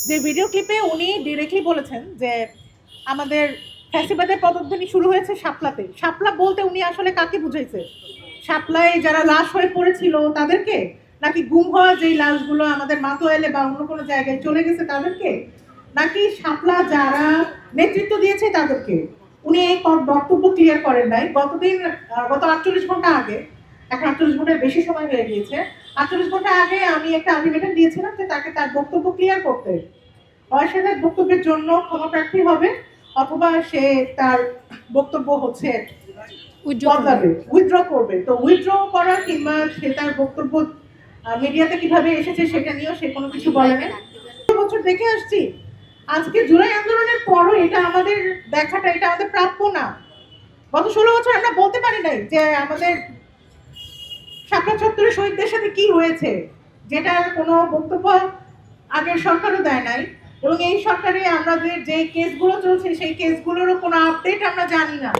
যে ভিডিও ক্লিপে উনি ডিরেক্টলি বলেছেন যে আমাদের ফ্যাসিবাদের পদধ্বনি শুরু হয়েছে শাপলাতে। শাপলা বলতে উনি আসলে কাকে বুঝাইছে? শাপলায় যারা লাশ হয়ে পড়েছিল তাদেরকে, নাকি গুম হওয়া যেই লাশগুলো আমাদের মাতোয়ালে বা অন্য কোনো জায়গায় চলে গেছে তাদেরকে, নাকি শাপলা যারা নেতৃত্ব দিয়েছে তাদেরকে? উনি এই বক্তব্য ক্লিয়ার করেন নাই। গত 48 ঘন্টা আগে, এখন 48 ঘন্টার বেশি সময় হয়ে গিয়েছে, 48 ঘন্টা আগে আমি একটা আলটিমেটাম দিয়েছিলাম যে তাকে তার বক্তব্য ক্লিয়ার করতে। হয় সে তার বক্তব্যের জন্য ক্ষমা প্রার্থী হবে, অথবা সে তার বক্তব্য হচ্ছে বদলাবে, উইথড্র করবে। তো উইথড্র করা কিংবা সে তার বক্তব্য মিডিয়াতে কিভাবে এসেছে সেটা নিয়েও সে কোনো কিছু বলেনি। বছর দেখে আসছি, আজকে জুলাই আন্দোলনের পরও এটা আমাদের দেখাটা, এটা আমাদের প্রাপ্য না। গত 16 বছর আমরা বলতে পারি নাই যে আমাদের শাপলা চত্বরে শহীদদের সাথে কি হয়েছে, যেটার কোনো বক্তব্য আগের সরকারও দেয় নাই। এবং এই সরকারে আমাদের যে কেসগুলো চলছে সেই কেসগুলোরও কোনো আপডেট আমরা জানি না।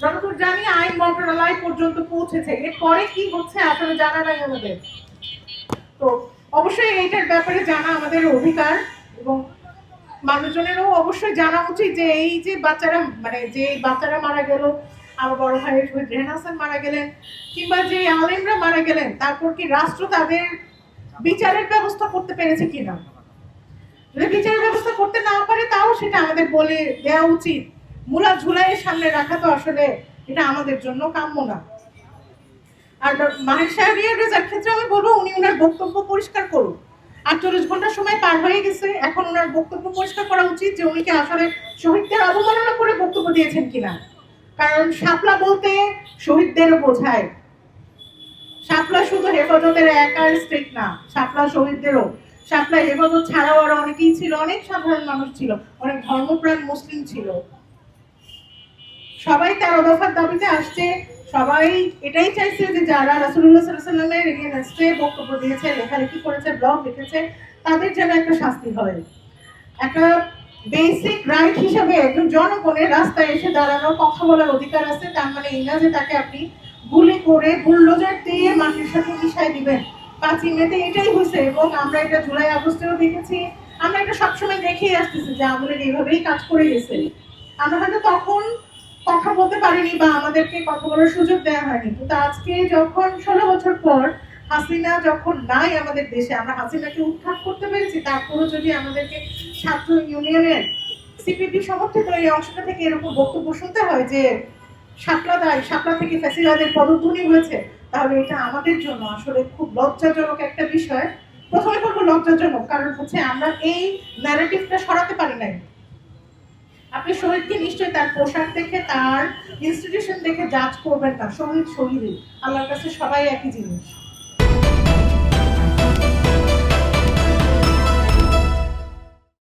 যতদূর জানি আইন মন্ত্রণালয় পর্যন্ত পৌঁছেছে, এরপরে কি হচ্ছে আসলে জানা নাই আমাদের। তো অবশ্যই এইটার ব্যাপারে জানা আমাদের অধিকার, এবং মানুষজনেরও অবশ্যই জানা উচিত যে এই যে বাচ্চারা, মানে যে বাচ্চারা মারা গেল, আমার বড় ভাই শহীদ রেহান হাসান মারা গেলেন, কিংবা যে আলেমরা মারা গেলেন, তারপর কি রাষ্ট্র তাদের বিচারের ব্যবস্থা করতে পেরেছে কিনা? যদি বিচারের ব্যবস্থা করতে না পারে তাও সেটা আমাদের বলে দেওয়া উচিত। মূলা ঝুলাইয়ের সামনে রাখা তো আসলে এটা আমাদের জন্য কাম্য না। আর মাহির শাহরিয়ার রেজার ক্ষেত্রে আমি বলবো উনি ওনার বক্তব্য পরিষ্কার করুন। 48 ঘন্টা সময় পার হয়ে গেছে, এখন ওনার বক্তব্য পরিষ্কার করা উচিত যে উনি কি আসলে শহীদদের অবমাননা করে বক্তব্য দিয়েছেন কিনা। কারণ শাপলা বলতে শহীদদেরও বোঝায়। শাপলা শুধু হেফাজতের একার স্টেট না, শাপলা শহীদদেরও। শাপলা হেফাজত ছাড়াও আরো অনেকেই ছিল, অনেক সাধারণ মানুষ ছিল, অনেক ধর্মপ্রাণ মুসলিম ছিল। সবাই 13 দফার দাবিতে আসছে, সবাই এটাই চাইছে যে যারা রাসূলুল্লাহ সাল্লাল্লাহু আলাইহি ওয়াসাল্লামের এগেইনস্টে বক্তব্য দিয়েছে, লেখালেখি করেছে, ব্লগ লিখেছে, তাদের যেন একটা শাস্তি হয়। একটা বেসিক রাইট হিসেবে একজন জনগণের রাস্তায় এসে দাঁড়ানোর, কথা বলার অধিকার আছে। তার মানে এই না যে তাকে আপনি গুলি করে বুলডোজার দিয়ে মাটির সাথে মিশাই দিবেন। 5ই মেতে এটাই হয়েছে, এবং আমরা এটা জুলাই আগস্টেও দেখেছি। আমরা এটা সবসময় দেখেই আসতেছি যে আমাদের এইভাবেই কাজ করে গেছে। আমরা হয়তো তখন কথা বলতে পারিনি বা আমাদেরকে কথা বলার সুযোগ দেওয়া হয়নি, কিন্তু আজকে যখন 16 বছর পর হাসিনা যখন নাই আমাদের দেশে, আমরা হাসিনাকে উৎখাত করতে পেরেছি, তারপরও যদি আমাদেরকে ছাত্র ইউনিয়নের সিপিবি সমর্থিত এই অংশটা থেকে এরকম বক্তব্য শুনতে হয় যে শাপলা থেকে ফ্যাসিবাদের পদধ্বনি হয়েছে, তাহলে এটা আমাদের জন্য আসলে খুব লজ্জাজনক একটা বিষয়। প্রথমে বলবো লজ্জাজনক, কারণ হচ্ছে আমরা এই ন্যারেটিভটা সরাতে পারি নাই। আপনি শহীদকে নিশ্চয়ই তার পোশাক দেখে, তার ইনস্টিটিউশন দেখে জাজ করবেন না। শহীদ শহীদই, আল্লাহর কাছে সবাই একই জিনিস।